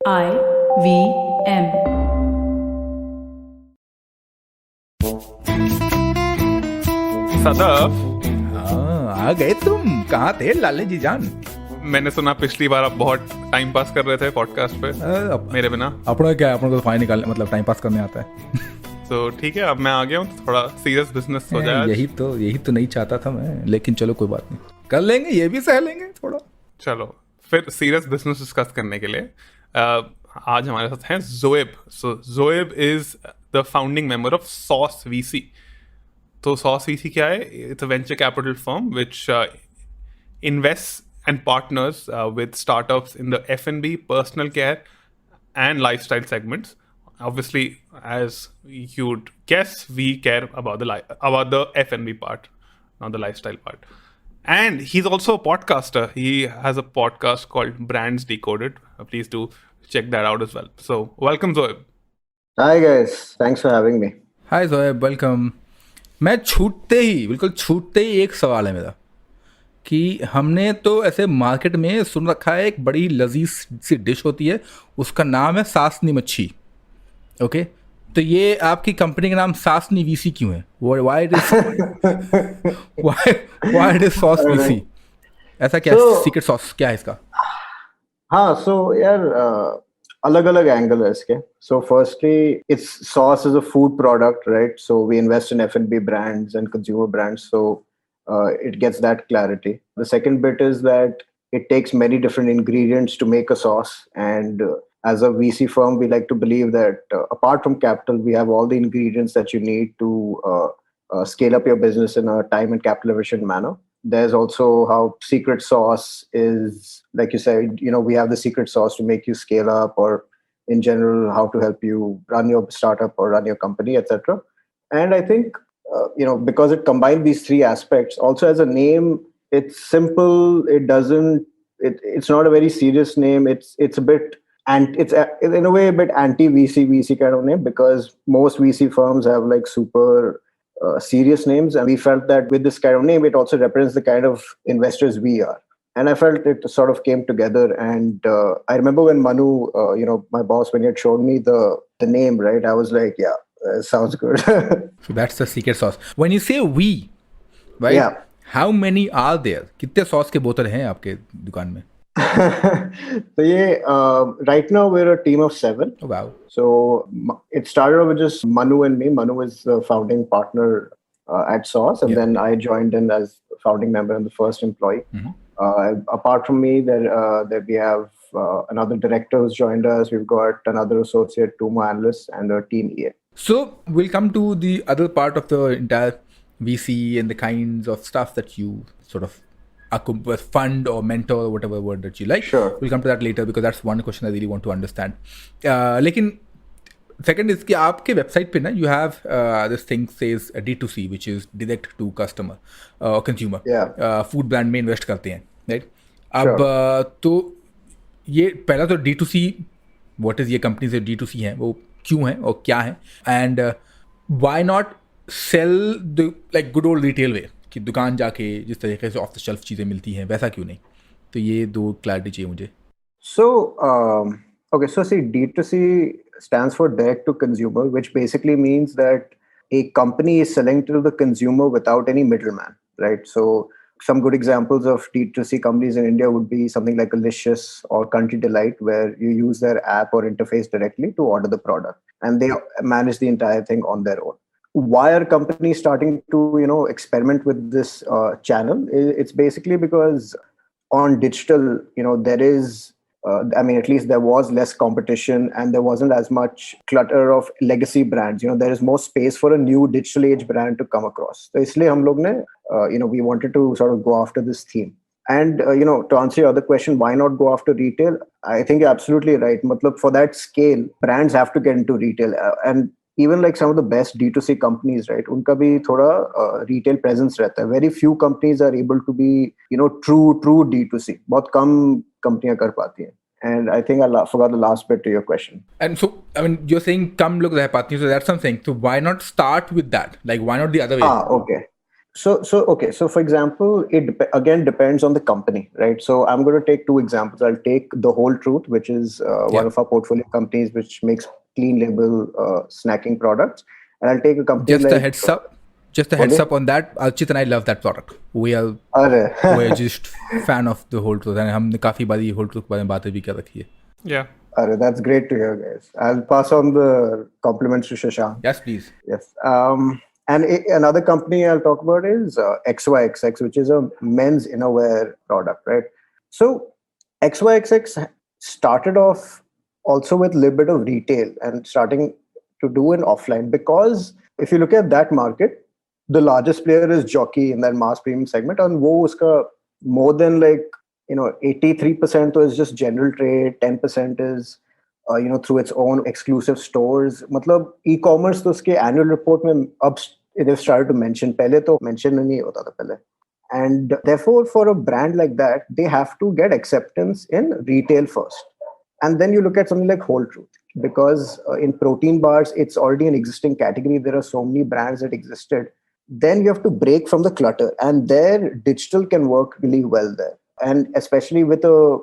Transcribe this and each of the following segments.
IVM. Sadaf, आ गए तुम। कहाँ थे लाले जी जान? मैंने सुना पिछली बार आप बहुत टाइम पास कर रहे थे पॉडकास्ट पे मेरे बिना। अपना क्या, अपने को फाइन निकालने मतलब टाइम पास करने आता है। तो ठीक है, अब मैं आ गया हूँ, थोड़ा सीरियस बिजनेस हो जाए। यही तो नहीं चाहता था मैं, लेकिन चलो कोई बात नहीं, कर लेंगे, ये भी सह लेंगे थोड़ा। चलो फिर सीरियस बिजनेस डिस्कस करने के लिए आज हमारे साथ हैं Zoeb. So Zoeb is the founding member of Sauce VC. तो सॉस वीसी क्या है? It's a venture capital firm which invests and partners with startups in the F&B, personal care, and lifestyle segments. Obviously, as you'd guess, we care about the F&B part, not the lifestyle part. And he's also a podcaster. He has a podcast called Gourmands Decoded. Please do check that out as well. So, welcome, Zoeb. Hi guys, thanks for having me. Hi Zoeb, welcome. मैं बिल्कुल छूटते ही एक सवाल है मेरा कि हमने तो ऐसे मार्केट में सुन रखा है, एक बड़ी लजीज सी डिश होती है, उसका नाम है सासनी मच्छी। ओके, तो ये आपकी कंपनी का नाम सासनी वीसी क्यों है? Why it is sauce VC? ऐसा क्या सीक्रेट सॉस क्या है इसका? हाँ, so यार अलग अलग एंगल है इसके. So firstly, it's sauce is a food product, right? So we invest in F&B brands and consumer brands, so it gets that clarity. The second bit is that it takes many different ingredients to make a sauce, and as a VC firm, we like to believe that apart from capital, we have all the ingredients that you need to scale up your business in a time and capital efficient manner. There's also how secret sauce is, like you said, we have the secret sauce to make you scale up, or in general, how to help you run your startup or run your company, etc. And I think, because it combined these three aspects, also as a name, it's simple. It's not a very serious name. It's a bit, and it's in a way a bit anti-VC kind of name, because most VC firms have like super serious names, and we felt that with this kind of name, it also represents the kind of investors we are. And I felt it sort of came together. And I remember when Manu, my boss, when he had showed me the name, right, I was like, yeah, sounds good. So that's the secret sauce. When you say we, right? Yeah. How many are there? कितने sauce के बोतल हैं आपके दुकान में? So right now we're a team of 7. Oh, wow. So it started with just Manu and me. Manu is the founding partner at Sauce, and then I joined in as founding member and the first employee. Mm-hmm. Apart from me, there we have another director who's joined us. We've got another associate, 2 more analysts, and a team EA. So we'll come to the other part of the entire VC and the kinds of stuff that you sort of fund or mentor or whatever word that you like. Sure. We'll come to that later, because that's one question I really want to understand. लेकिन second is कि आपके website पे ना you have this thing says D2C, which is direct to customer consumer. Yeah. Food brand में invest करते हैं, right? अब तो ये पहला तो D2C, what is ये companies जो D2C हैं वो क्यों हैं और क्या हैं, and why not sell the like good old retail way, कि दुकान जाके जिस तरीके से ऑफ द शेल्फ चीज़ें मिलती हैं वैसा क्यों नहीं? तो ये 2 क्लैरिटी चाहिए मुझे. So, so see, D2C stands for direct to consumer, which basically means that a company is selling to the consumer without any middleman, right? So some good examples of D2C companies in India would be something like Alicious or Country Delight, where you use their app or interface directly to order the product, and they manage the entire thing on their own. Why are companies starting to, experiment with this channel? It's basically because on digital, there is, at least there was less competition, and there wasn't as much clutter of legacy brands. There is more space for a new digital age brand to come across. So isliye hum log ne, we wanted to sort of go after this theme. And, to answer your other question, why not go after retail? I think you're absolutely right. Matlab, for that scale, brands have to get into retail. And even like some of the best D2C companies, right, unka bhi thoda retail presence rehta hai. Very few companies are able to be, true D2C. बहुत कम कंपनियां कर पाती हैं. And I think I forgot the last bit to your question. And so, you're saying कम लोग रह पाती हैं, so that's something. So why not start with that? Like, why not the other way? Okay. So okay. So for example, again depends on the company, right? So I'm going to take two examples. I'll take The Whole Truth, which is one of our portfolio companies, which makes clean label snacking products, and I'll take a company Just like a heads up. Just a heads up on that. Archit and I love that product. We're just fan of The Whole Truth, and हमने काफी बारी Whole Truth के बारे में बातें भी कर रखी है. Yeah. That's great to hear, guys. I'll pass on the compliments to Shashank. Yes, please. Yes. And another company I'll talk about is XYXX, which is a men's innerwear product, right? So XYXX started off also with a little bit of retail and starting to do an offline, because if you look at that market, the largest player is Jockey in that mass premium segment, and wo uska more than 83% is just general trade, 10% is through its own exclusive stores. मतलब e-commerce तो उसके annual report में अब they've started to mention. पहले तो mention नहीं होता था पहले. And therefore, for a brand like that, they have to get acceptance in retail first. And then you look at something like Whole Truth, because in protein bars, it's already an existing category. There are so many brands that existed. Then you have to break from the clutter, and their digital can work really well there. And especially with a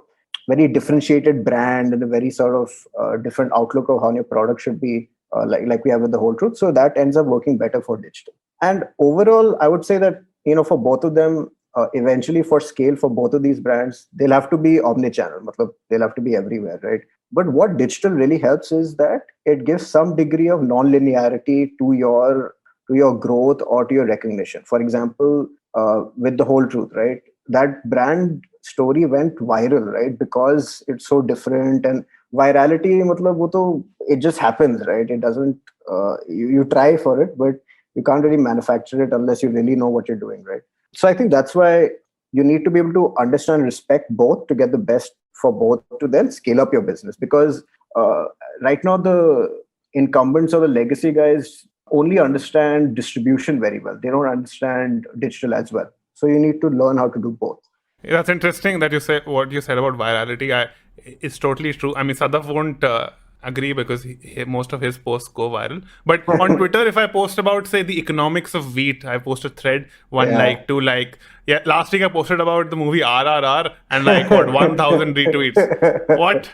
very differentiated brand and a very sort of different outlook of how your product should be, like we have with The Whole Truth. So that ends up working better for digital. And overall, I would say that, for both of them, eventually for scale, for both of these brands, they'll have to be omnichannel. Matlab, they'll have to be everywhere, right? But what digital really helps is that it gives some degree of non-linearity to your growth or to your recognition. For example, with The Whole Truth, right? That brand story went viral, right? Because it's so different, and virality, matlab, wo to, it just happens, right? It doesn't, you try for it, but you can't really manufacture it unless you really know what you're doing, right? So I think that's why you need to be able to understand and respect both to get the best for both, to then scale up your business. Because right now the incumbents or the legacy guys only understand distribution very well. They don't understand digital as well. So you need to learn how to do both. Yeah, that's interesting that you say what you said about virality. It's totally true. I mean, Sadaf won't agree because most of his posts go viral. But on Twitter, if I post about, say, the economics of wheat, I post a thread, like, 2 like. Yeah, last week I posted about the movie RRR and 1,000 retweets. What?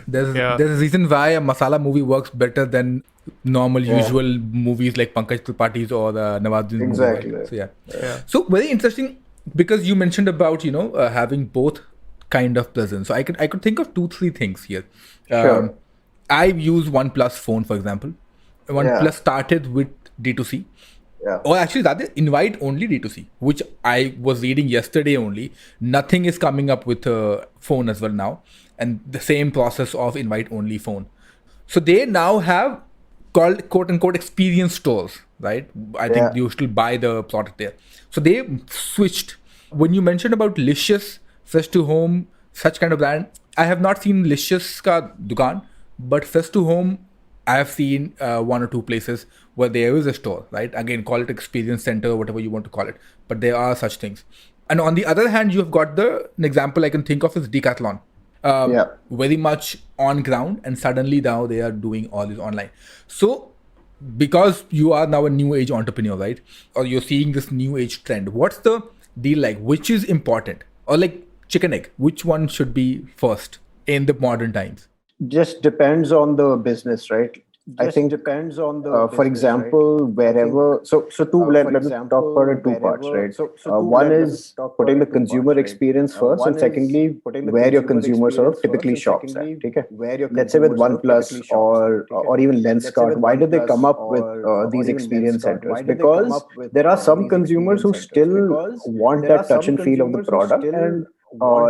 There's a reason why a masala movie works better than normal usual movies like Pankaj Tripaঠি's or Nawazuddin movie. Exactly. Right? So so very interesting, because you mentioned about having both kind of presence. So I could think of 2-3 things here. Sure. I use OnePlus phone, for example. OnePlus started with D2C. Yeah. Or actually, that is invite only D2C, which I was reading yesterday only. Nothing is coming up with a phone as well now. And the same process of invite only phone. So they now have called quote unquote experience stores, right? I think you still buy the product there. So they switched. When you mentioned about Licious, Fresh to Home, such kind of brand, I have not seen Licious ka dukan, but Fresh to Home, I have seen 1 or 2 places where there is a store, right? Again, call it experience center, whatever you want to call it. But there are such things. And on the other hand, you have got an example I can think of is Decathlon. Very much on ground, and suddenly now they are doing all this online. So because you are now a new age entrepreneur, right? Or you're seeing this new age trend, what's the deal like? Which is important? Or like chicken egg, which one should be first in the modern times? Just depends on the business, right? I think depends on the for example, right? Wherever so let me talk about it 2 parts, right? One is putting the consumer experience first, and secondly where your consumer sort of typically shops at. Okay? Let's say with OnePlus or even Lenskart, why did they come up with these experience centers? Because there are some consumers who still want that touch and feel of the product, and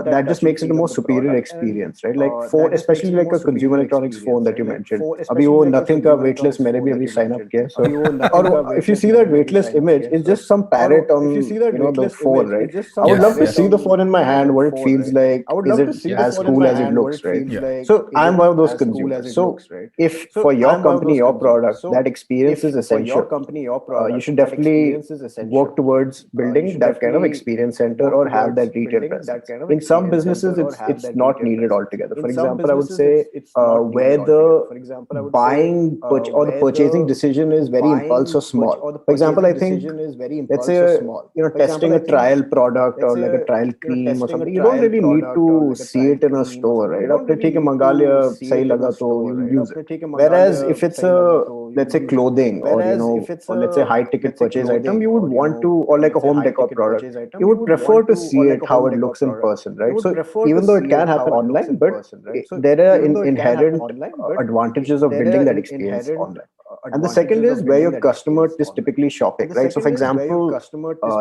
that just makes it a more superior experience, right? Like phone, especially like a consumer electronics phone that you mentioned. Abhi wo nothing ka waitlist मैंने भी अभी sign up किया. So or if you see that waitlist image, it's just some parrot on the phone, right? I would love to see the phone in my hand, what it feels like. Is it as cool as it looks, right? So I'm one of those consumers. So if for your company, your product, that experience is essential, you should definitely work towards building that kind of experience center or have that retail presence. in some businesses it's not needed altogether. For example, I would say where the buying or the purchasing decision is very impulse or small. For example, I think let's say testing a trial product or like a trial cream or something, you don't really need to see it in a store, right? आपने ठीक है मंगा लिया, सही लगा तो you use it. Whereas if it's a, let's say, clothing or or let's say high ticket purchase item, you would want to, or like a home decor product, you would prefer to see it how it looks in person, right? So even though it can happen online, but there are inherent advantages of building that experience online. And the second is where your customer is typically shopping, right? So for example,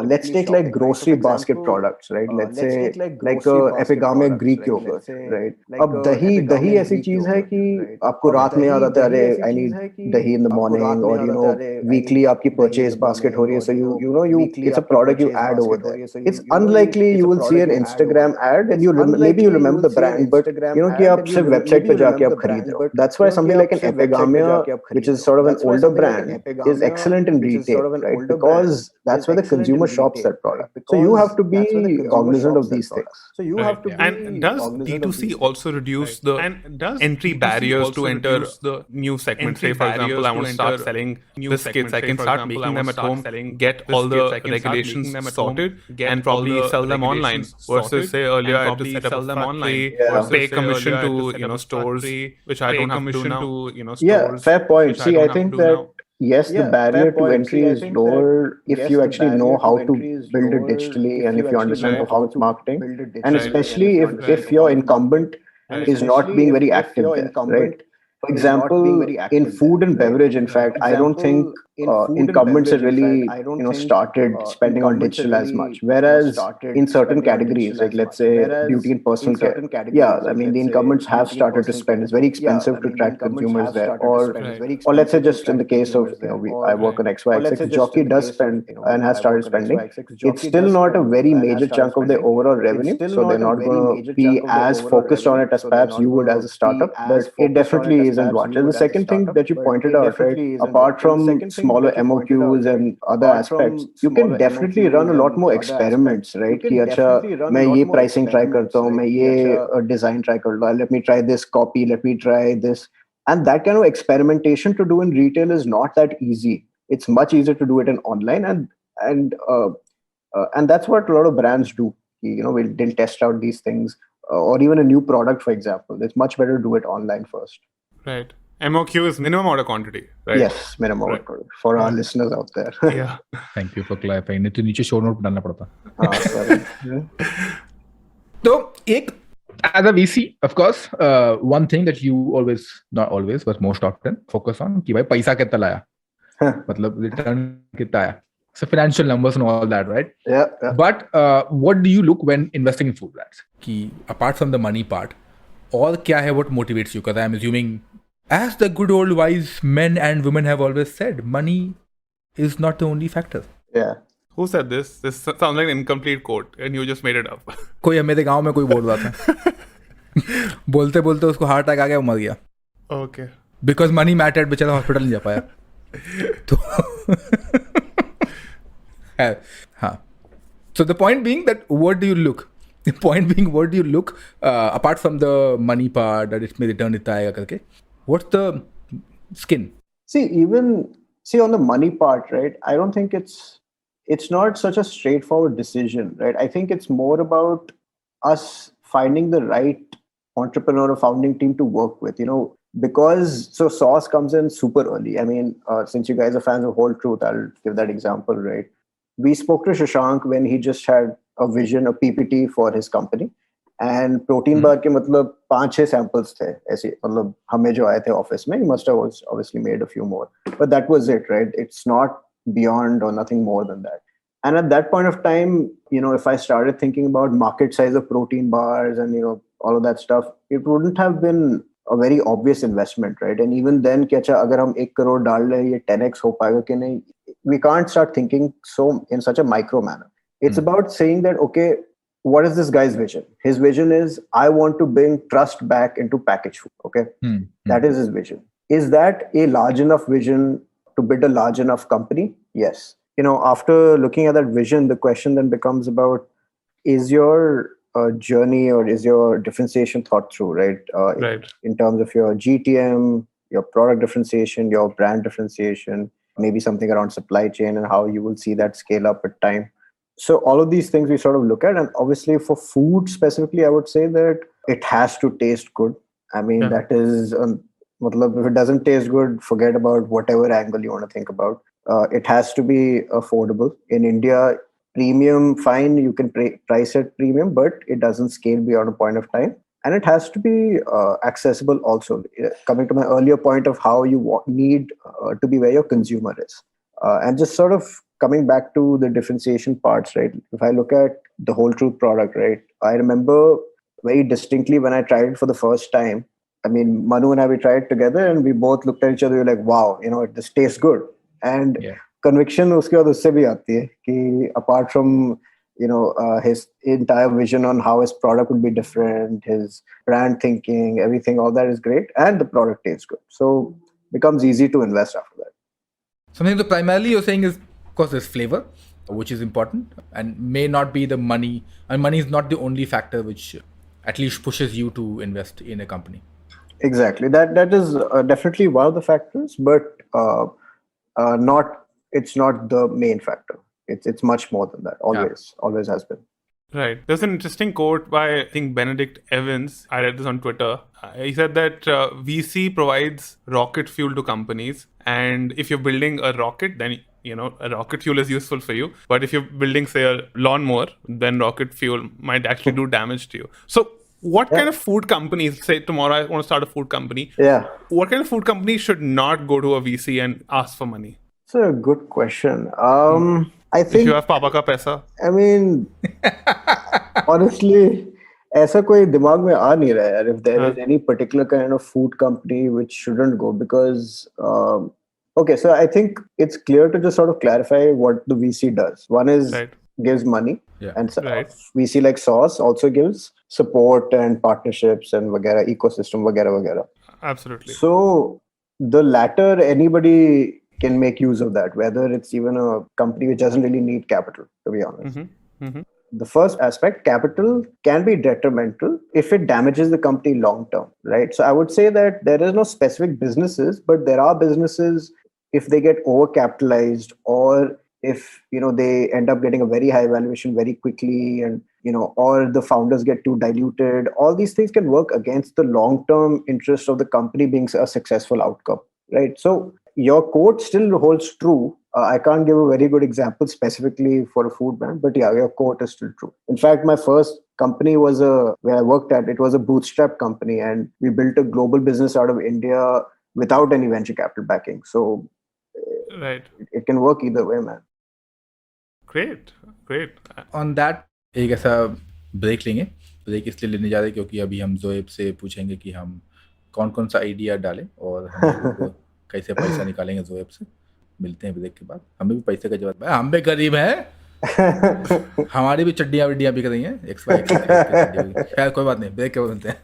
let's take like grocery basket products, right? Let's say like a epigamic Greek yogurt, right? अब दही ऐसी चीज है कि आपको रात में याद आता है, अरे I need दही in the morning, or weekly आपकी purchase basket हो रही है, so you it's a product you add over there. It's unlikely you will see an Instagram ad and maybe you remember the brand, but कि आप सिर्फ website पे जाके आप खरीद रहे हो. That's why something like an Epigamia, which is sort of an older brand, is excellent in retail, right? Because that's where the consumer shops that product. So you have to be cognizant of these things. So you have to be. And does D2C also reduce the entry barriers to enter the new segment? Say, for example, I want to start selling biscuits. I can start making them at home, get all the regulations sorted, and probably sell them online. Versus, say, earlier I had to set up a factory, pay commission to stores, which I don't have to do now. Yeah, fair point. See, I think that yes, the barrier to entry is lower if you actually know how to build it digitally and if you understand how it's marketing, and especially if your incumbent is not being very active there, right? For example, in food and beverage, in fact, I don't think incumbents have really started spending on digital as much. Whereas in certain categories, like let's say beauty and personal care, I mean the incumbents have started to spend. It's very expensive to track consumers there. Or let's say just in the case of I work on XYXX, Jockey does spend and has started spending. It's still not a very major chunk of their overall revenue, so they're not going to be as focused on it as perhaps you would as a startup. But it definitely isn't much. And the second thing that you pointed out, right, apart from smaller MOQs and other aspects, you can definitely run a lot more experiments, right? कि अच्छा मैं ये pricing try करता हूँ, मैं ये design try करता हूँ, let me try this copy, let me try this. And that kind of experimentation to do in retail is not that easy. It's much easier to do it in online, and that's what a lot of brands do. They'll test out these things, or even a new product, for example. It's much better to do it online first. Right. MOQ is minimum order quantity, right? Yes, minimum order quantity for our listeners out there. Yeah. Thank you for clarifying. नहीं तो नीचे show note डालना पड़ता. Sorry. तो एक as a VC, of course, one thing that you always, not always, but most often focus on कि भाई पैसा कितना लाया, मतलब return कितना आया. So financial numbers and all that, right? Yeah. But what do you look when investing in food brands? कि apart from the money part, और क्या है what motivates you? Because I'm assuming, as the good old wise men and women have always said, money is not the only factor. Yeah. Who said this? This sounds like an incomplete quote, and you just made it up. कोई मेरे गांव में कोई बोल रहा था. बोलते बोलते उसको हार्ट अटैक आ गया, मर गया. Okay. Because money mattered, बेचारा हॉस्पिटल नहीं जा पाया. तो हाँ. So the point being that what do you look? The point being, what do you look apart from the money part that it may return इतना आएगा करके? What's the skin? See, on the money part, right? I don't think it's not such a straightforward decision, right? I think it's more about us finding the right entrepreneur or founding team to work with, because Sauce comes in super early. I mean, since you guys are fans of Whole Truth, I'll give that example, right? We spoke to Shashank when he just had a vision, a PPT for his company. And protein bar के मतलब 5-6 samples थे ऐसे, मतलब हमें जो आए थे office में, he must have obviously made a few more, but that was it, right? It's not beyond or nothing more than that. And at that point of time, if I started thinking about market size of protein bars and all of that stuff, it wouldn't have been a very obvious investment, right? And even then, कि अच्छा अगर हम 1 crore डाल ले ये 10x हो पाएगा कि नहीं, we can't start thinking so in such a micro manner. It's about saying that, okay, what is this guy's vision? His vision is, I want to bring trust back into packaged food. Okay. That is his vision. Is that a large enough vision to build a large enough company? Yes. After looking at that vision, the question then becomes about, is your journey or is your differentiation thought through, right? Right. In terms of your GTM, your product differentiation, your brand differentiation, maybe something around supply chain and how you will see that scale up with time. So all of these things we sort of look at. And obviously for food specifically, I would say that it has to taste good. I mean, that is, if it doesn't taste good, forget about whatever angle you want to think about. It has to be affordable. In India, premium, fine, you can price it premium, but it doesn't scale beyond a point of time. And it has to be accessible also. Coming to my earlier point of how you need to be where your consumer is. And just sort of coming back to the differentiation parts, right? If I look at the whole truth product, right? I remember very distinctly when I tried it for the first time. I mean, Manu and I, we tried it together and we both looked at each other. We were like, wow, this tastes good. And conviction uske baad usse bhi aati hai ki apart from his entire vision on how his product would be different, his brand thinking, everything, all that is great, and the product tastes good. So becomes easy to invest after that. Something that primarily you're saying is, of course, there's flavor, which is important, and may not be the money. And money is not the only factor which at least pushes you to invest in a company. Exactly. That is definitely one of the factors, but it's not the main factor. It's much more than that. Always has been. Right. There's an interesting quote by, I think, Benedict Evans. I read this on Twitter. He said that VC provides rocket fuel to companies. And if you're building a rocket, then, a rocket fuel is useful for you. But if you're building, say, a lawnmower, then rocket fuel might actually do damage to you. So what kind of food companies, say tomorrow I want to start a food company. Yeah. What kind of food company should not go to a VC and ask for money? It's a good question. I think if you have Papa ka paisa. I mean, honestly, ऐसा कोई दिमाग में आ नहीं रहा है if there is any particular kind of food company which shouldn't go because okay, so I think it's clear to just sort of clarify what the VC does. One is gives money and VC like Sauce also gives support and partnerships and वगैरह ecosystem वगैरह. Absolutely. So the latter, anybody can make use of that, whether it's even a company which doesn't really need capital, to be honest. The first aspect, capital can be detrimental if it damages the company long term, right? So I would say that there is no specific businesses, but there are businesses if they get overcapitalized or if they end up getting a very high valuation very quickly and or the founders get too diluted, all these things can work against the long term interest of the company being a successful outcome, right? So your quote still holds true. I can't give a very good example specifically for a food brand, but yeah, your quote is still true. In fact, my first company was where I worked at, it was a bootstrap company and we built a global business out of India without any venture capital backing. So it can work either way, man. Great. On that, एक ऐसा break लेंगे. Break इसलिए लेने जा रहे हैं क्योंकि अभी हम जोएब से पूछेंगे कि हम कौन सा आइडिया डालें और हम कैसे पैसा निकालेंगे जोएब से. मिलते हैं ब्रेक के बाद. हमें भी पैसे का जरूरत है. हम भी गरीब हैं. हमारी भी चड्डियाँ वड्डियाँ बिक रही हैं. खैर कोई बात नहीं. ब्रेक के बाद मिलते हैं.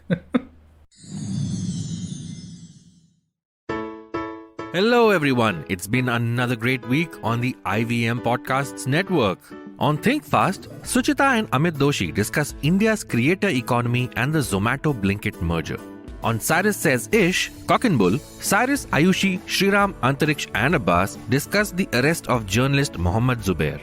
Hello everyone, it's been another great week on the IVM Podcasts Network. On Think Fast, Suchita and Amit Doshi discuss India's creator economy and the Zomato Blinkit merger. On Cyrus Says Ish, Cock and Bull, Cyrus, Ayushi, Shriram, Antariksh and Abbas discuss the arrest of journalist Mohammad Zubair.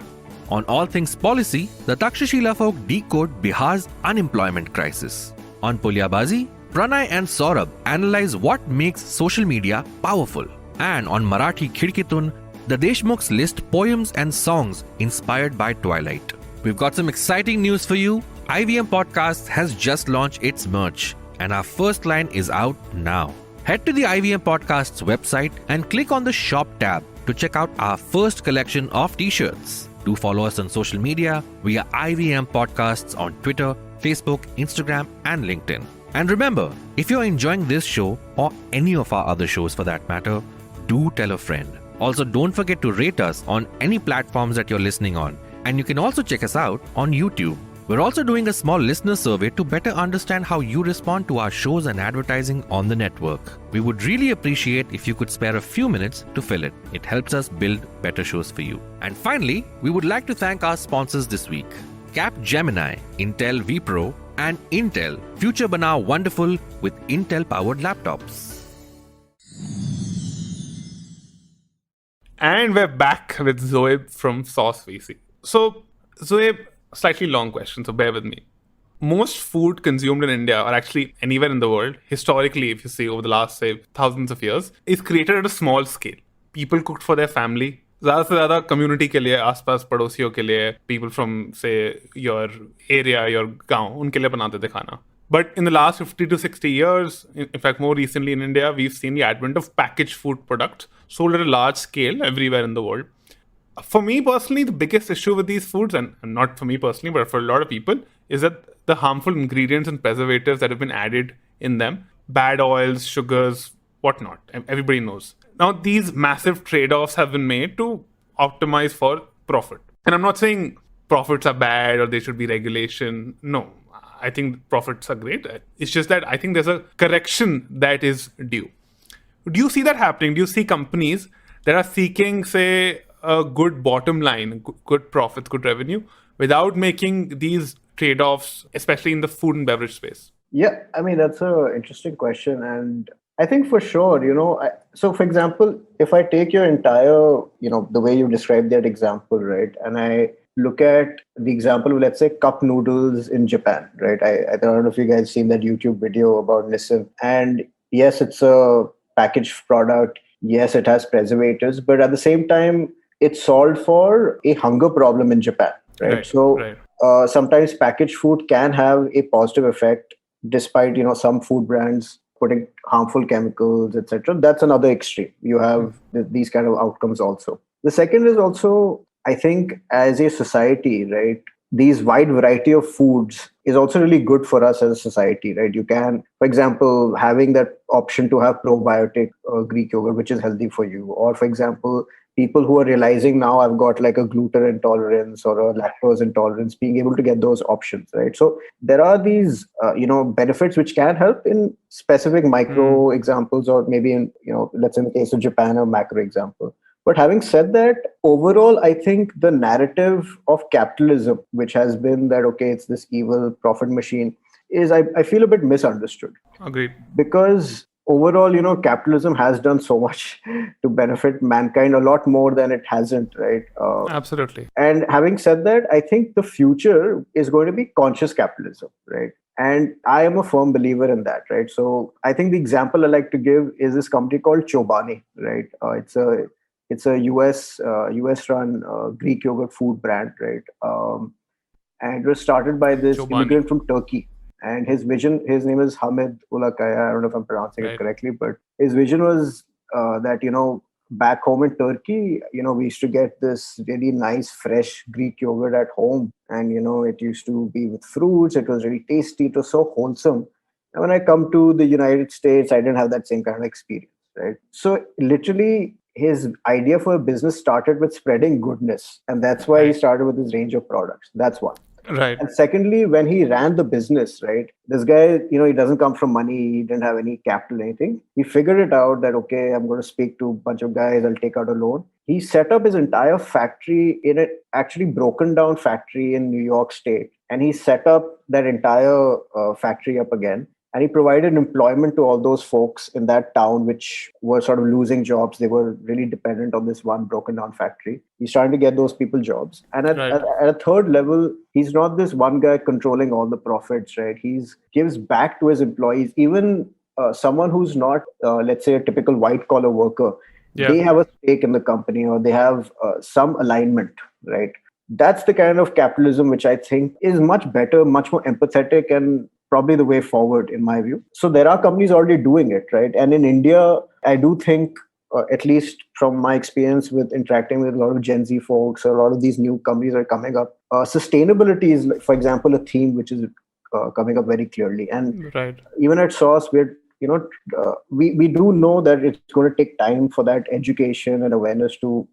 On All Things Policy, the Takshashila folk decode Bihar's unemployment crisis. On Pulyabazi, Pranay and Saurabh analyze what makes social media powerful. And on Marathi Khidkitun, the Deshmukhs list poems and songs inspired by Twilight. We've got some exciting news for you. IVM Podcasts has just launched its merch, and our first line is out now. Head to the IVM Podcasts website and click on the Shop tab to check out our first collection of t-shirts. Do follow us on social media via IVM Podcasts on Twitter, Facebook, Instagram, and LinkedIn. And remember, if you're enjoying this show or any of our other shows for that matter, do tell a friend. Also, don't forget to rate us on any platforms that you're listening on. And you can also check us out on YouTube. We're also doing a small listener survey to better understand how you respond to our shows and advertising on the network. We would really appreciate if you could spare a few minutes to fill it. It helps us build better shows for you. And finally, we would like to thank our sponsors this week. Capgemini, Intel vPro, and Intel. Future banao wonderful with Intel-powered laptops. And we're back with Zoeb from Sauce VC. So, Zoeb, slightly long question, so bear with me. Most food consumed in India, or actually anywhere in the world, historically, if you see over the last, say, thousands of years, is created at a small scale. People cooked for their family. ज़्यादा से ज़्यादा community के लिए, आसपास पड़ोसियों के लिए, people from, say, your area, your गांव, उनके लिए बनाते थे खाना. But in the last 50 to 60 years, in fact, more recently in India, we've seen the advent of packaged food products sold at a large scale everywhere in the world. For me personally, the biggest issue with these foods, and not for me personally, but for a lot of people, is that the harmful ingredients and preservatives that have been added in them, bad oils, sugars, whatnot, everybody knows. Now, these massive trade-offs have been made to optimize for profit. And I'm not saying profits are bad or there should be regulation. No, I think profits are great. It's just that I think there's a correction that is due. Do you see that happening? Do you see companies that are seeking, say, a good bottom line, good profits, good revenue, without making these trade-offs, especially in the food and beverage space? Yeah, I mean, that's an interesting question. And I think for sure, so for example, if I take your entire, the way you described that example, right, and I look at the example of, let's say, cup noodles in Japan, right? I don't know if you guys seen that YouTube video about Nissan. And yes, it's a packaged product. Yes, it has preservatives, but at the same time, it's solved for a hunger problem in Japan, right? Sometimes packaged food can have a positive effect, despite some food brands putting harmful chemicals, etc. That's another extreme. You have these kind of outcomes also. The second is also, I think, as a society, right, these wide variety of foods is also really good for us as a society, right? You can, for example, having that option to have probiotic Greek yogurt, which is healthy for you. Or, for example, people who are realizing now I've got like a gluten intolerance or a lactose intolerance, being able to get those options, right? So there are these, benefits which can help in specific micro examples, or maybe in, let's say in the case of Japan, a macro example. But having said that, overall, I think the narrative of capitalism, which has been that, okay, it's this evil profit machine, is, I feel, a bit misunderstood. Agreed. Because overall, capitalism has done so much to benefit mankind, a lot more than it hasn't, right? Absolutely. And having said that, I think the future is going to be conscious capitalism, right? And I am a firm believer in that, right? So I think the example I like to give is this company called Chobani, right? It's a US run Greek yogurt food brand, right? And it was started by this immigrant from Turkey. And his vision, his name is Hamid Ulakaya. I don't know if I'm pronouncing it correctly, but his vision was that, back home in Turkey, we used to get this really nice, fresh Greek yogurt at home. And, it used to be with fruits. It was really tasty. It was so wholesome. And when I come to the United States, I didn't have that same kind of experience, right? So literally, his idea for a business started with spreading goodness. And that's why he started with his range of products. That's one. Right. And secondly, when he ran the business, right, this guy, he doesn't come from money. He didn't have any capital, anything. He figured it out that, okay, I'm going to speak to a bunch of guys. I'll take out a loan. He set up his entire factory in an actually broken down factory in New York State. And he set up that entire factory up again. And he provided employment to all those folks in that town, which were sort of losing jobs. They were really dependent on this one broken down factory. He's trying to get those people jobs. And at a third level, he's not this one guy controlling all the profits, right? He gives back to his employees, even someone who's not, let's say, a typical white collar worker. Yeah. They have a stake in the company, or they have some alignment, right? That's the kind of capitalism which I think is much better, much more empathetic, and probably the way forward, in my view. So there are companies already doing it, right? And in India, I do think, at least from my experience with interacting with a lot of Gen Z folks, or a lot of these new companies are coming up. Sustainability is, for example, a theme which is coming up very clearly. And even at Sauce, we're we do know that it's going to take time for that education and awareness to,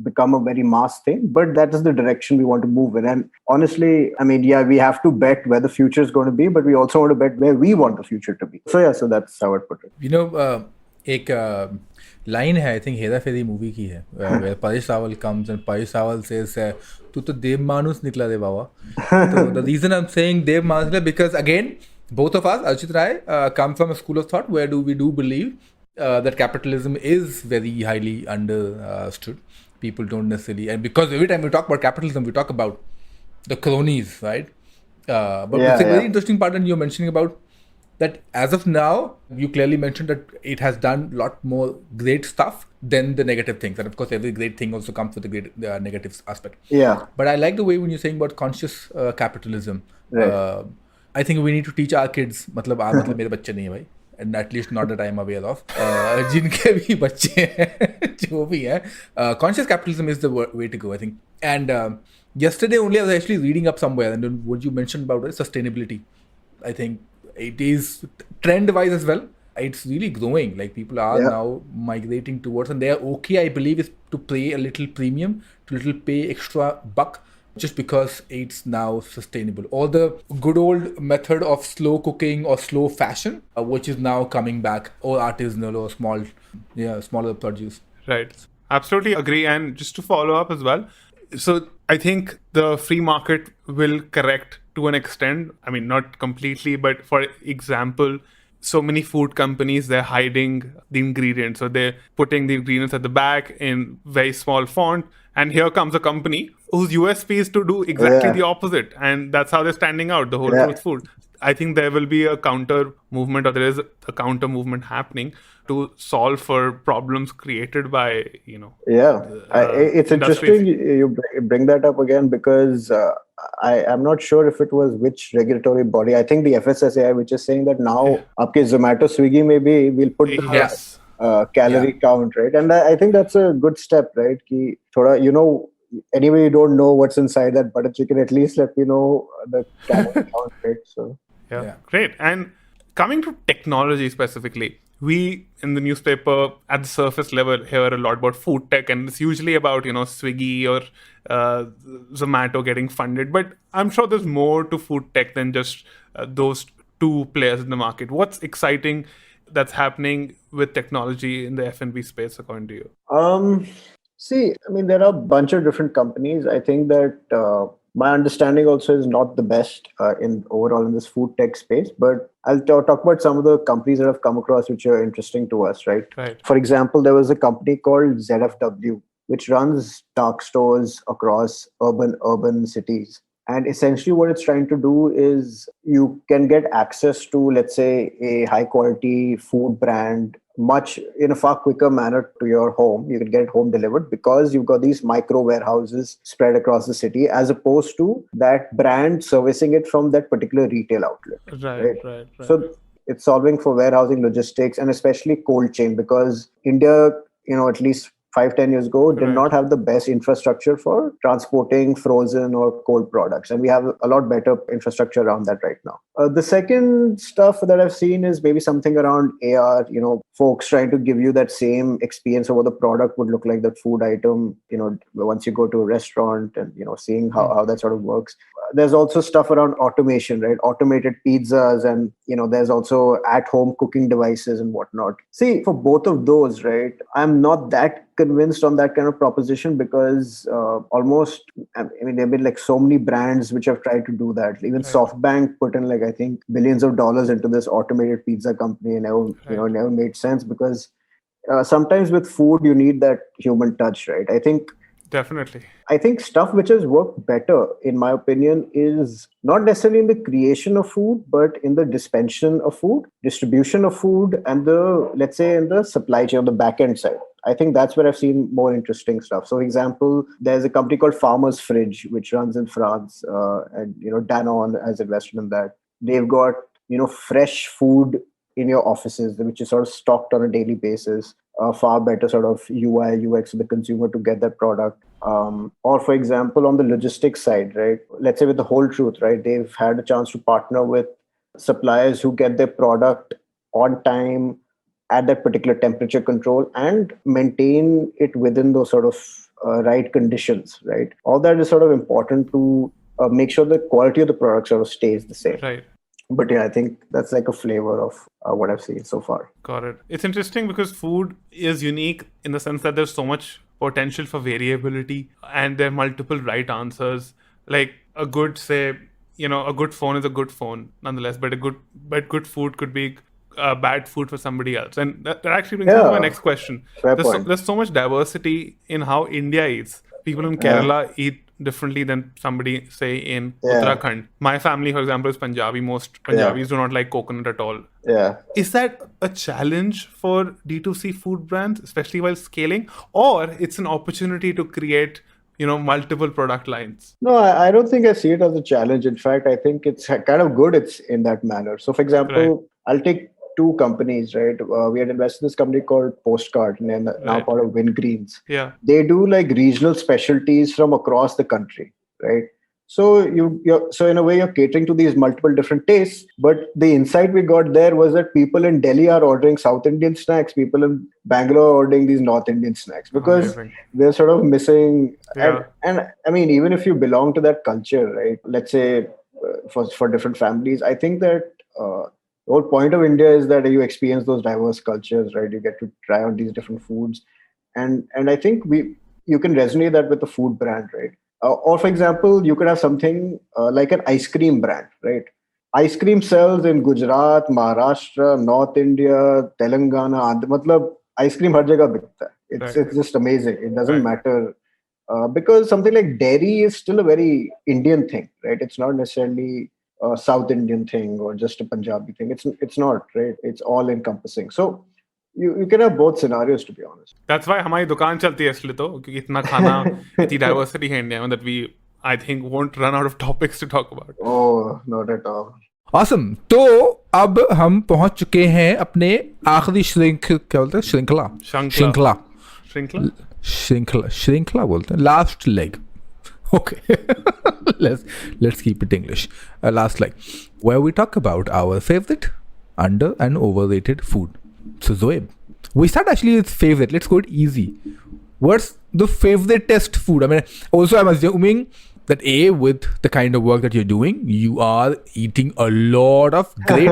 become a very mass thing. But that is the direction we want to move in. And honestly, I mean, we have to bet where the future is going to be, but we also want to bet where we want the future to be. So that's how I put it. एक line है, I think Hera Pheri movie की है, where Paresh Rawal comes and Paresh Rawal says, तू तो देव मानुस निकला रे बाबा. So the reason I'm saying देव मानुस निकला, because again both of us, Archit Rai, come from a school of thought where we do believe that capitalism is very highly understood. People don't necessarily, and because every time we talk about capitalism, we talk about the cronies, right? But it's a very interesting part, and you're mentioning about that as of now, you clearly mentioned that it has done a lot more great stuff than the negative things. And of course, every great thing also comes with a great negative aspect. Yeah. But I like the way when you're saying about conscious capitalism. Right. I think we need to teach our kids, मतलब मेरे बच्चे नहीं है भाई, and at least not that I'm aware of, जिनके भी बच्चे हैं, जो भी है, conscious capitalism is the way to go, I think. And yesterday only I was actually reading up somewhere, and then what you mentioned about sustainability, I think it is trend-wise as well. It's really growing. Like people are now migrating towards, and they are okay, I believe, is to pay a little premium, to pay extra buck, just because it's now sustainable. Or the good old method of slow cooking or slow fashion, which is now coming back, or artisanal or smaller produce. Right. Absolutely agree. And just to follow up as well, so I think the free market will correct to an extent. I mean, not completely, but for example, so many food companies, they're hiding the ingredients. So they're putting the ingredients at the back in very small font. And here comes a company whose USP is to do exactly the opposite. And that's how they're standing out, the whole truth food. I think there will be a counter movement, or there is a counter movement happening to solve for problems created by, it's interesting you bring that up again, because I'm not sure if it was which regulatory body. I think the FSSAI, which is saying that now आपके Zomato, Swiggy maybe will put the calorie count, right? And I think that's a good step, right? कि थोड़ा, anyway, you don't know what's inside that butter chicken, at least let me know the calorie count, right? So great. And coming to technology specifically, we in the newspaper at the surface level hear a lot about food tech, and it's usually about Swiggy or Zomato getting funded. But I'm sure there's more to food tech than just those two players in the market. What's exciting that's happening with technology in the F&B space, according to you? See, I mean, there are a bunch of different companies. I think that my understanding also is not the best in this food tech space, but I'll talk about some of the companies that have come across which are interesting to us, right? For example, there was a company called ZFW, which runs dark stores across urban cities. And essentially what it's trying to do is you can get access to, let's say, a high quality food brand much in a far quicker manner to your home. You can get it home delivered because you've got these micro warehouses spread across the city, as opposed to that brand servicing it from that particular retail outlet. Right. So it's solving for warehousing, logistics, and especially cold chain, because India, at least 5-10 years ago, did not have the best infrastructure for transporting frozen or cold products. And we have a lot better infrastructure around that right now. The second stuff that I've seen is maybe something around AR, folks trying to give you that same experience of what the product would look like, that food item, once you go to a restaurant and, seeing how that sort of works. There's also stuff around automation, right? Automated pizzas, and, there's also at-home cooking devices and whatnot. See, for both of those, right, I'm not that convinced on that kind of proposition, because there have been like so many brands which have tried to do that. Even SoftBank put in I think billions of dollars into this automated pizza company, and never made sense, because sometimes with food you need that human touch, right? Definitely. I think stuff which has worked better, in my opinion, is not necessarily in the creation of food, but in the distribution of food, and let's say in the supply chain, on the back end side. I think that's where I've seen more interesting stuff. So, for example, there's a company called Farmer's Fridge, which runs in France, and Danone has invested in that. They've got fresh food in your offices, which is sort of stocked on a daily basis. Far better sort of UI, UX for the consumer to get that product. Or, for example, on the logistics side, right? Let's say with the Whole Truth, right? They've had a chance to partner with suppliers who get their product on time, at that particular temperature control, and maintain it within those sort of right conditions, right? All that is sort of important to make sure the quality of the product sort of stays the same. Right. But yeah, I think that's like a flavor of what I've seen so far. Got it. It's interesting because food is unique in the sense that there's so much potential for variability and there are multiple right answers. Like a good, say, a good phone is a good phone nonetheless, but good food could be bad food for somebody else. And that actually brings me to my next question. Fair point. There's so much diversity in how India eats. People in Kerala eat differently than somebody, say, in Uttarakhand. My family, for example, is Punjabi. Most Punjabis do not like coconut at all. Yeah. Is that a challenge for D2C food brands, especially while scaling? Or it's an opportunity to create, multiple product lines? No, I don't think I see it as a challenge. In fact, I think it's kind of good it's in that manner. So, for example, I'll take two companies, right? We had invested in this company called Postcard, and now part of Wingreens. Yeah. They do like regional specialties from across the country, right? So so in a way you're catering to these multiple different tastes. But the insight we got there was that people in Delhi are ordering South Indian snacks, people in Bangalore are ordering these North Indian snacks because they're sort of missing. Yeah. And I mean, even if you belong to that culture, right? Let's say for different families, I think that the whole point of India is that you experience those diverse cultures, right? You get to try out these different foods, and I think you can resonate that with the food brand, right? Or for example, you could have something like an ice cream brand, right? Ice cream sells in Gujarat, Maharashtra, North India, Telangana, Andhra. Matlab, ice cream har jagah bikta hai. It's just amazing. It doesn't matter because something like dairy is still a very Indian thing, right? It's not necessarily a South Indian thing or just a Punjabi thing. It's not, right? It's all encompassing. So you can have both scenarios, to be honest. That's why हमारी दुकान चलती है इसलिए तो क्योंकि इतना खाना इतनी diversity है इंडिया में that we I think won't run out of topics to talk about. Oh, not at all. Awesome. तो अब हम पहुंच चुके हैं अपने आखिरी क्या बोलते हैं श्रृंखला बोलते हैं last leg. Okay. let's keep it English. Last leg where we talk about our favorite under and overrated food. So Zoeb, we start actually with favorite. Let's go it easy. What's the favorite test food? I mean, also I'm assuming that with the kind of work that you're doing, you are eating a lot of great,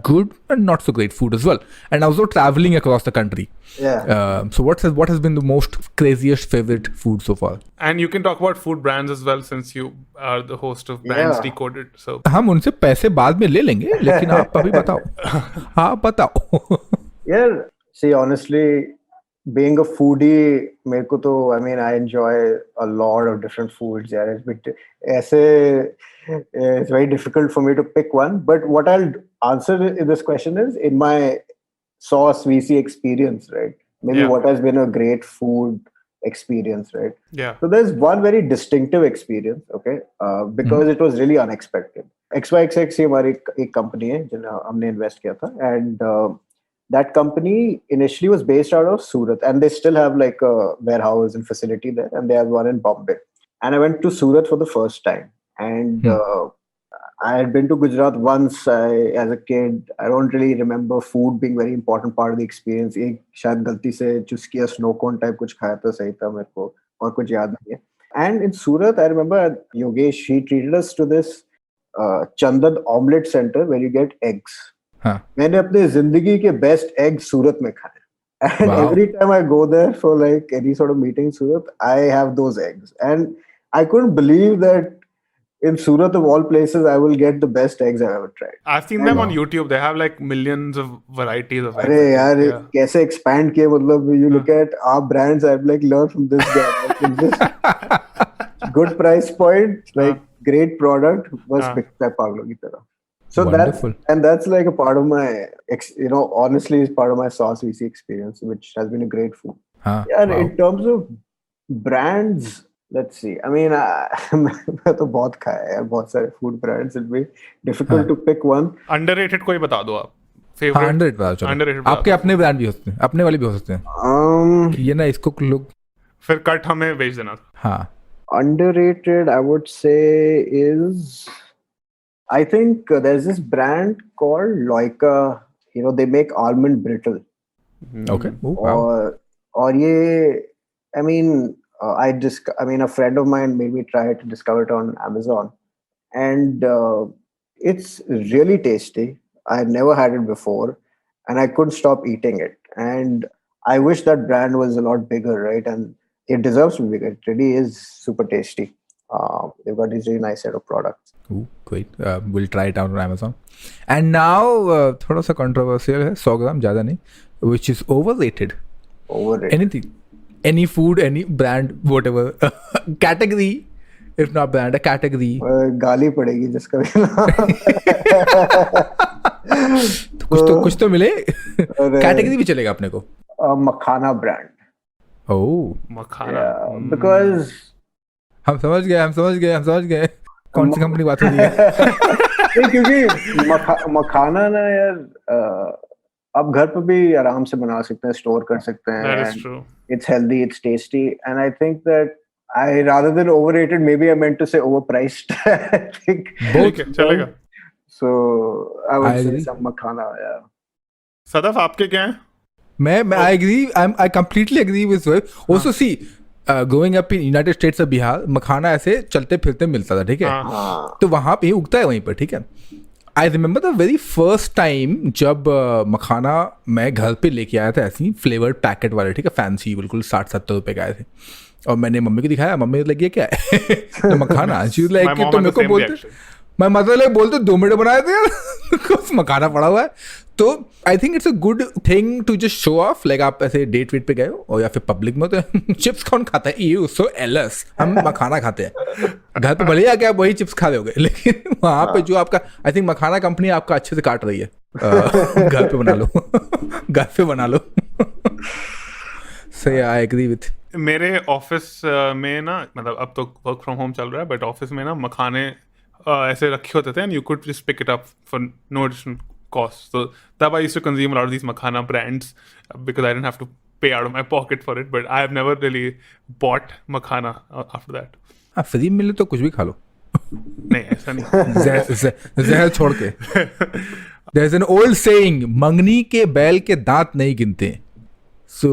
good and not so great food as well, and also traveling across the country. Yeah. So what has been the most craziest favorite food so far? And you can talk about food brands as well since you are the host of Brands Decoded. So हम उनसे पैसे बाद में ले लेंगे, लेकिन आप अभी बताओ. आप बताओ. Yeah. See, honestly, being a foodie, I mean, I enjoy a lot of different foods. Yeah, it's very difficult for me to pick one. But what I'll answer in this question is in my sauce VC experience, right? Maybe what has been a great food experience, right? Yeah. So there's one very distinctive experience, okay? Because it was really unexpected. XYXX ही हमारी एक company है जिन्हें हमने invest किया था, and that company initially was based out of Surat, and they still have like a warehouse and facility there, and they have one in Bombay. And I went to Surat for the first time, and I had been to Gujarat once as a kid. I don't really remember food being very important part of the experience. एक शायद गलती से चूस किया snow cone type कुछ खाया था सही था मेरे को और कुछ याद नहीं है. And in Surat, I remember Yogesh, he treated us to this Chandan omelette center where you get eggs. मैंने अपने जिंदगी के बेस्ट एग सूरत में खाए, and every time I go there for like any sort of meeting in Surat, I have those eggs, and I couldn't believe that in Surat of all places I will get the best eggs I've ever tried. I've seen them on YouTube. They have like millions of varieties of eggs. अरे यार कैसे expand किए, मतलब you look at our brands, I've like learned from this guy. Like, in this good price point, like great product, बस बिकता है पागलों की तरह. So that's like a part of my, honestly, is part of my sauce VC experience, which has been a great food. In terms of brands, let's see. I mean, मैं तो बहुत खाया है, बहुत सारे food brands. It'll be difficult to pick one. Underrated कोई बता दो आप. Favorite. Underrated. आपके अपने ब्रांड भी हो सकते हैं, अपने वाले भी हो सकते हैं. ये ना इसको लोग फिर कट हमें भेज देना. हाँ. Underrated, I would say is. I think there's this brand called Loika. They make almond brittle. Okay. Oh, wow. Or I mean, a friend of mine made me try it to discover it on Amazon, and it's really tasty. I had never had it before, and I couldn't stop eating it. And I wish that brand was a lot bigger, right? And it deserves to be bigger. It really is super tasty. They've got these really nice set of products. Ooh, great. We'll try it out on Amazon. And now थोड़ा सा controversial है, 100 ग्राम ज़्यादा नहीं, which is overrated. Overrated. Anything, any food, any brand, whatever. Category, if not brand, a category. गाली पड़ेगी जिसका भी नाम कुछ तो मिले. Category भी चलेगा अपने को. मखाना ब्रांड. Oh. मखाना. Because हम समझ गए कौन सी कंपनी बात हो रही है. नहीं, क्योंकि मखाना ना यार आप घर पर भी आराम से बना सकते हैं, स्टोर कर सकते हैं. That is true. It's healthy, it's tasty, and I think that rather than overrated, maybe I meant to say overpriced. I think both चलेगा. So I would I say agree. some makhana. Yeah. Sadaf आपके क्या है? मैं I agree. I completely agree with Zoeb. Also see, growing up in United States of Bihar, मखाना ऐसे चलते फिरते मिलता था, ठीक है. हाँ. तो वहाँ पे ही उगता है वहीं पर, ठीक है. I remember the very first time जब मखाना मैं घर पे लेके आया था, ऐसी फ्लेवर्ड पैकेट वाले, ठीक है, फैंसी, बिल्कुल 60-70 रुपए का आए थे. और मैंने मम्मी को दिखाया, मम्मी लगी क्या है तो मखाना. चीज लाइक तो मेरे को बोलते, मैं मतलब बोलते 2 मिनट बनाए थे यार कुछ मखाना पड़ा हुआ है. तो I think it's a good thing to just show off. Like आप ऐसे डेट वेट पे गए हो और या फिर पब्लिक में, तो चिप्स कौन खाता है, यू सो एलस, हम मखाना खाते हैं. घर पे भले आके आप वही चिप्स खा रहे होगे, लेकिन वहाँ पे जो आपका, आई थिंक मखाना कंपनी आपका अच्छे से काट रही है. घर पे बना लो घर पे बना लो. सही, आई एग्री विथ. मेरे ऑफिस में ना, मतलब अब तो वर्क फ्रॉम होम चल रहा है, बट ऑफिस में ना मखाने ऐसे रखे होते थे, and you could just pick it up for no additional cost. So that I used to consume a lot of these makhana brands because I didn't have to pay out of my pocket for it. But I have never really bought makhana after that. हाँ, free मिले तो कुछ भी खा लो. नहीं, ऐसा नहीं. जहर छोड़ के. There is an old saying, मंगनी के बैल के दांत नहीं गिनते. So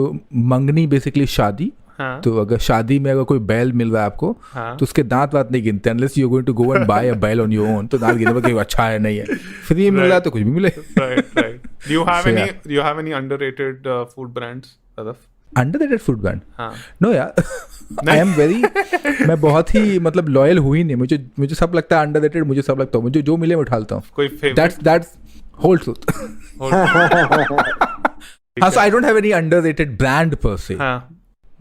मंगनी बेसिकली शादी. हाँ. तो अगर शादी में अगर कोई बैल मिल रहा है आपको, हाँ. तो उसके दांत वात नहीं गिनते, unless you're going to go and buy a बैल on your own. तो दांत गिनने पर अच्छा है नहीं है. फ्री मिल रहा है तो कुछ भी मिले. Right. Do you have So, any? yeah. Do you have any underrated food brands, Sadaf? Underrated food brand? हाँ. नो यार, आई एम वेरी, मैं बहुत ही मतलब लॉयल हुई नहीं. मुझे सब लगता है अंडररेटेड, मुझे सब लगता है, मुझे जो मिले मैं उठाता हूँ. कोई favorite? That's whole truth. हाँ, so I don't have any underrated brand per se. हाँ.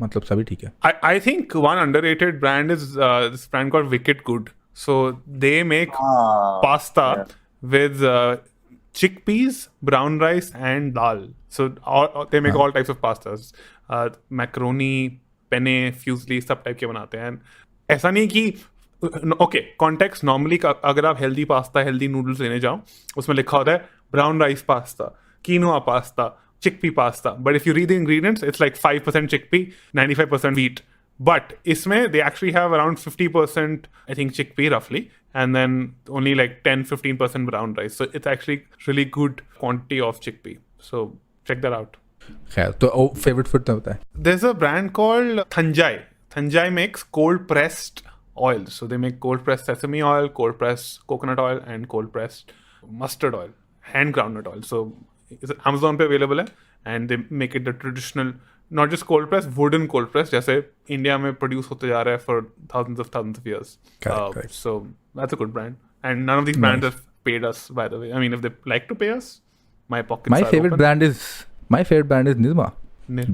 मतलब सभी ठीक है. I think one underrated brand is this brand called Wicked Good. So they make pasta with chickpeas, brown rice, and dal. So they make all types of pastas, macaroni, penne, fusilli, सब type के बनाते हैं. ऐसा नहीं कि okay, context normally अगर आप healthy pasta, healthy noodles लेने जाओ, उसमें लिखा होता है brown rice pasta, quinoa pasta, chickpea pasta. But if you read the ingredients, it's like 5% chickpea, 95% wheat. But isme they actually have around 50%, I think, chickpea roughly, and then only like 10-15% brown rice. So it's actually really good quantity of chickpea. So check that out. खैर, तो favorite food तो होता है. There's a brand called Thanjai. Thanjai makes cold pressed oils. So they make cold pressed sesame oil, cold pressed coconut oil, and cold pressed mustard oil, hand groundnut oil. So Amazon पे available है, and they make it the traditional, not just cold press, wooden cold press, जैसे India में produce होते जा रहा है for thousands of years. Correct. So that's a good brand, and none of these brands have paid us, by the way. I mean, if they like to pay us, my pockets My are favorite open. brand is Nirma.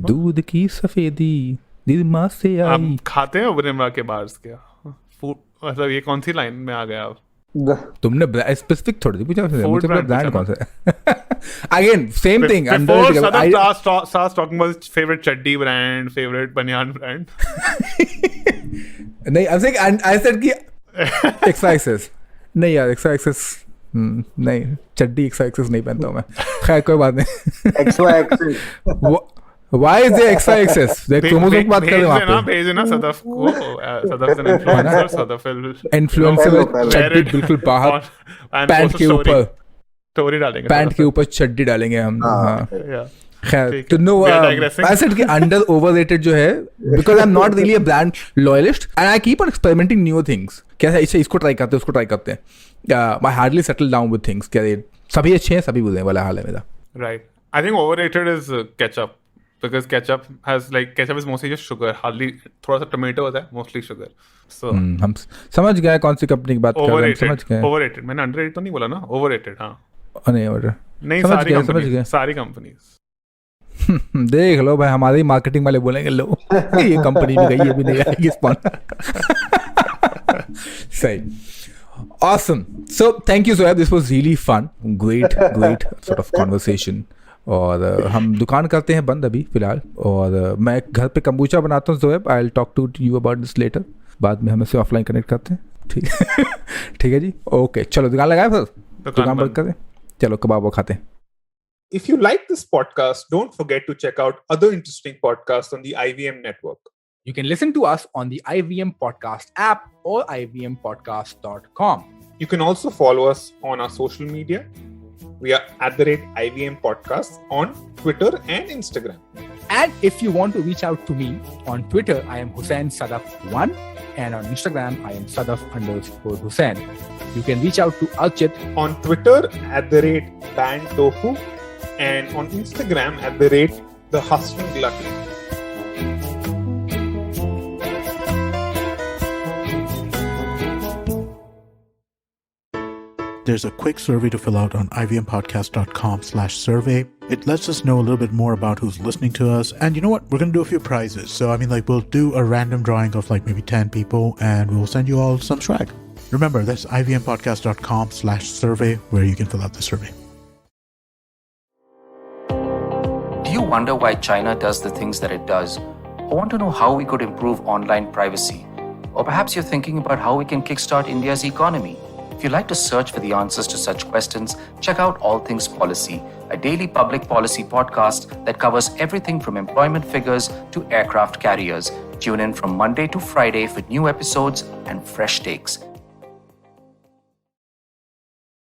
दूध की सफेदी निरमा से आई. आप खाते हैं निरमा के bars के food? मतलब ये कौन सी लाइन में आ गया आप? तुमने स्पेसिफिक थोड़ी सी पूछा, मुझे ब्रांड कौन सा है. Again same thing. Before Sadaf starts talking about his favorite chaddi brand, favorite banyan brand. नहीं, I said कि XXS नहीं यार, XXS नहीं, चड्डी XXS नहीं पहनता हूँ मैं. खैर कोई बात नहीं. XYXS. Why is there XXS? देख क्रोमोसोम की बात कर रहे हैं वहाँ पे. भेजना सदफ को. Sadaf an influencer. Sadaf influencer चड्डी बिल्कुल बाहर पैंट के ऊपर, स्टोरी डालेंगे, पैंट के ऊपर चड्डी डालेंगे हम. हाँ. खैर, तो नो, आई सेड कि अंडर ओवररेटेड जो है, because I am not really a brand loyalist and I keep on experimenting new things. कैसा इसको ट्राई करते हैं, उसको ट्राई करते हैं. I hardly settle down with things. क्या सभी अच्छे हैं, सभी बुरे हैं वाला हाल है मेरा. Right. I think overrated is ketchup. Because ketchup is mostly just sugar. Hardly थोड़ा सा tomato होता है, mostly sugar. So हम समझ गए कौन सी कंपनी की बात कर रहे हैं, समझ गए. Overrated. मैंने underrated तो नहीं बोला ना, overrated. हाँ. नहीं समझ गए. सारी कंपनीज. देख लो भाई, हमारे ही मार्केटिंग वाले बोलेंगे लो ये कंपनी भी गई, ये भी नहीं आएगी स्पॉन्सर. सही. Awesome. So thank you Zoeb. This was really fun. Great sort of conversation. और हम दुकान करते हैं बंद अभी फिलहाल, और मैं घर पे कंबूचा बनाता हूँ Zoeb. I'll talk to you about this later. बाद में हम इसे ऑफलाइन कनेक्ट करते हैं. ठीक है जी. ओके चलो दुकान लगाए फिर, दुकान बंद करें. चलो कबाब खाते हैं. If you like this podcast, don't forget to check out other interesting podcasts on the IVM network. You can listen to us on the IVM Podcast app or ivmpodcast.com. You can also follow us on our social media. We are @IVM Podcast on Twitter and Instagram. And if you want to reach out to me on Twitter, I am Hussain Sadaf1, and on Instagram, I am Sadaf_Hussain. You can reach out to Archit on Twitter @BandTofu and on Instagram @TheHustling There's a quick survey to fill out on ivmpodcast.com/survey. It lets us know a little bit more about who's listening to us. And you know what? We're going to do a few prizes. So, we'll do a random drawing of maybe 10 people and we'll send you all some swag. Remember, that's ivmpodcast.com/survey where you can fill out the survey. Do you wonder why China does the things that it does? Or want to know how we could improve online privacy? Or perhaps you're thinking about how we can kickstart India's economy? If you'd like to search for the answers to such questions, check out All Things Policy, a daily public policy podcast that covers everything from employment figures to aircraft carriers. Tune in from Monday to Friday for new episodes and fresh takes.